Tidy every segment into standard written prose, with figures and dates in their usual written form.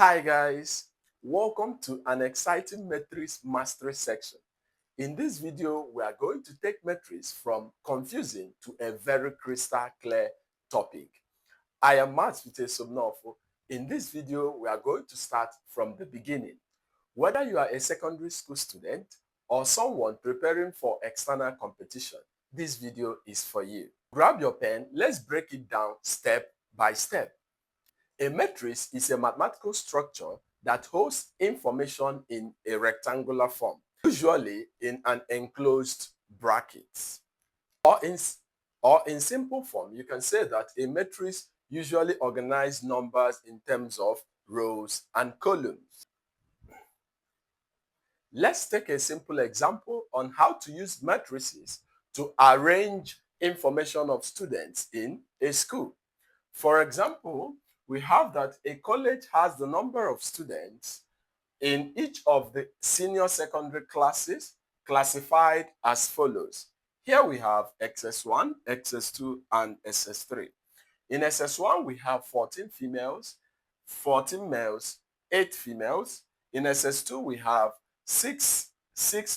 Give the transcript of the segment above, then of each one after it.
Hi guys, welcome to an exciting matrix mastery section. In this video, we are going to take matrix from confusing to a very crystal clear topic. I am Matrices. In this video, we are going to start from the beginning. Whether you are a secondary school student or someone preparing for external competition, this video is for you. Grab your pen, let's break it down step by step. A matrix is a mathematical structure that holds information in a rectangular form, usually in an enclosed bracket. Or in simple form, you can say that a matrix usually organizes numbers in terms of rows and columns. Let's take a simple example on how to use matrices to arrange information of students in a school. For example, we have that a college has the number of students in each of the senior secondary classes classified as follows. Here we have XS1, XS2, and SS3. In SS1, we have 14 females, 14 males, 8 females. In SS2, we have 6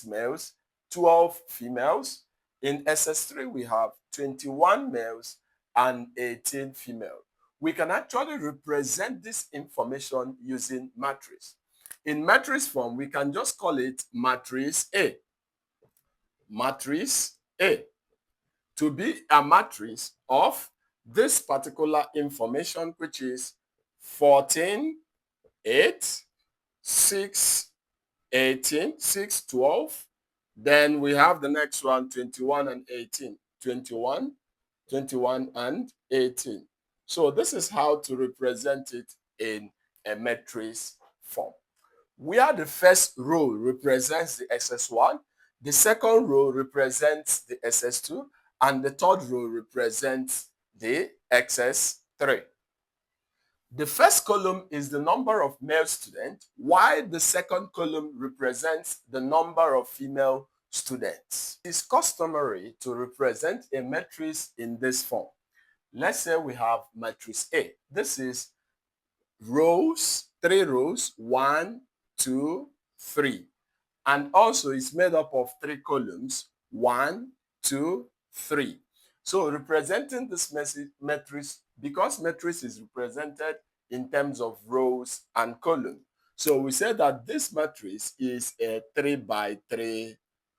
males, 12 females. In SS3, we have 21 males and 18 females. We can actually represent this information using matrix. In matrix form, we can just call it matrix A. Matrix A. To be a matrix of this particular information, which is 14, 8, 6, 18, 6, 12. Then we have the next one, 21 and 18. 21, 21 and 18. So this is how to represent it in a matrix form. Where the first row represents the SS1, the second row represents the SS2, and the third row represents the XS3. The first column is the number of male students, while the second column represents the number of female students. It is customary to represent a matrix in this form. Let's say we have matrix A. This is rows, 3 rows, 1, 2, 3. And also it's made up of 3 columns, 1, 2, 3. So representing this matrix, because matrix is represented in terms of rows and columns. So we say that this matrix is a 3 by 3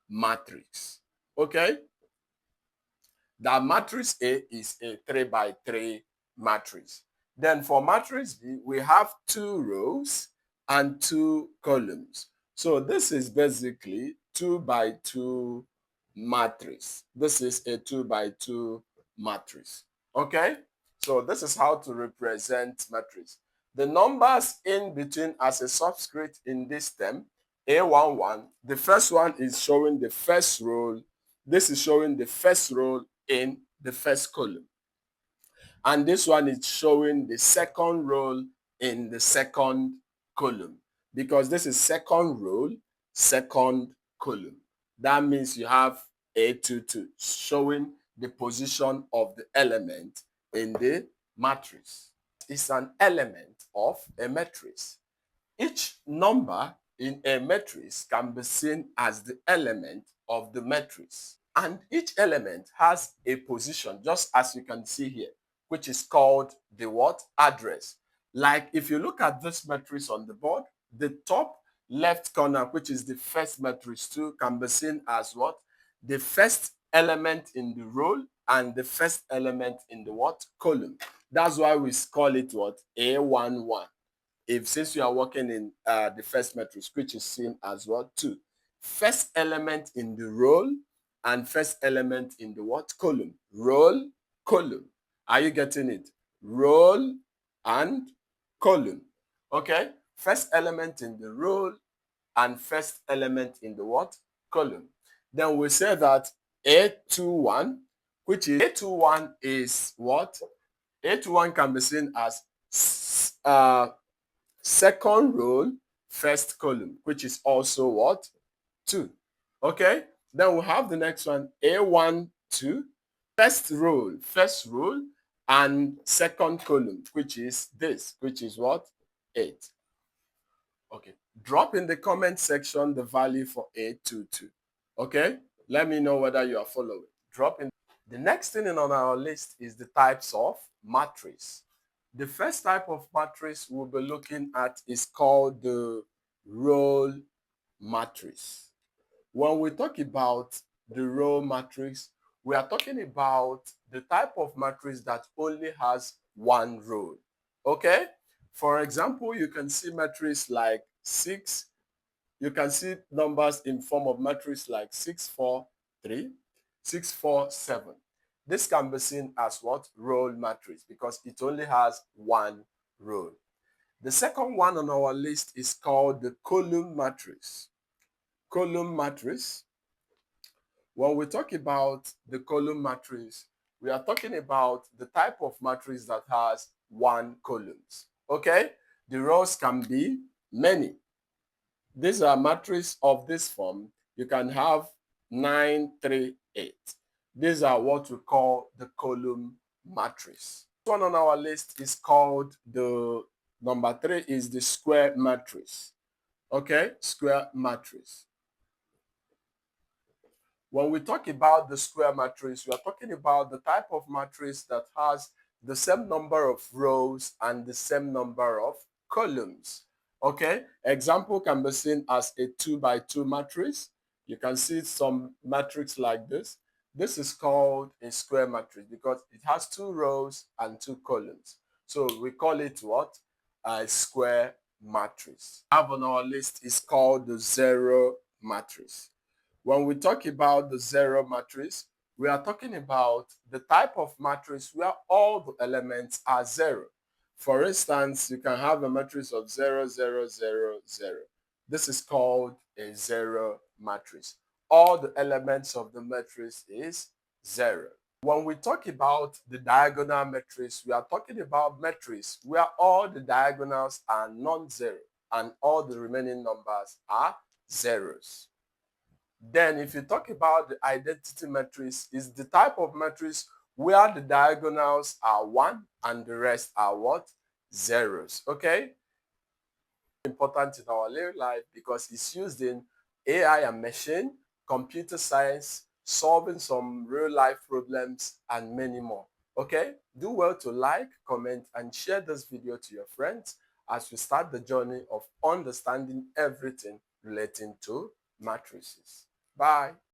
matrix. Okay? That matrix A is a 3 by 3 matrix. Then for matrix B, we have 2 rows and 2 columns. So this is basically 2 by 2 matrix. This is a 2 by 2 matrix. Okay? So this is how to represent matrix. The numbers in between as a subscript in this term, A11, the first one is showing the first row. This is showing the first row in the first column. And this one is showing the second row in the second column, because this is second row, second column. That means you have A22 showing the position of the element in the matrix. It's an element of a matrix. Each number in a matrix can be seen as the element of the matrix. And each element has a position, just as you can see here, which is called the what? Address. Like if you look at this matrix on the board, the top left corner, which is the first matrix 2, can be seen as what? The first element in the row and the first element in the what? Column. That's why we call it what? A11. Since you are working in the first matrix, which is seen as what? 2. First element in the row and first element in the what? Column. Row, column. Are you getting it? Row and column. Okay? First element in the row and first element in the what? Column. Then we say that A21, which is A21 is what? A21 can be seen as second row, first column, which is also what? 2. Okay? Then we have the next one, A12, first row, and second column, which is this, which is what? 8. Okay. Drop in the comment section the value for 822. Okay. Let me know whether you are following. Drop in. The next thing on our list is the types of matrix. The first type of matrix we'll be looking at is called the role matrix. When we talk about the row matrix, we are talking about the type of matrix that only has one row. Okay? For example, you can see matrix like 6. You can see numbers in form of matrix like 643, 647. This can be seen as what? Row matrix, because it only has one row. The second one on our list is called the column matrix. Column matrix. When we talk about the column matrix, we are talking about the type of matrix that has one columns. Okay? The rows can be many. These are matrices of this form. You can have 9, 3, 8. These are what we call the column matrix. One on our list is called the number 3 is the square matrix. Okay? Square matrix. When we talk about the square matrix, we are talking about the type of matrix that has the same number of rows and the same number of columns. Okay, example can be seen as a 2 by 2 matrix. You can see some matrix like this. This is called a square matrix because it has 2 rows and 2 columns. So we call it what? A square matrix. Have on our list is called the zero matrix. When we talk about the zero matrix, we are talking about the type of matrix where all the elements are zero. For instance, you can have a matrix of 0, 0, 0, 0. This is called a zero matrix. All the elements of the matrix is 0. When we talk about the diagonal matrix, we are talking about matrix where all the diagonals are non-zero and all the remaining numbers are zeros. Then if you talk about the identity matrix, is the type of matrix where the diagonals are 1 and the rest are what? Zeros. Okay? Important in our real life because it's used in AI and machine, computer science, solving some real life problems, and many more. Okay? Do well to like, comment, and share this video to your friends as we start the journey of understanding everything relating to matrices. Bye.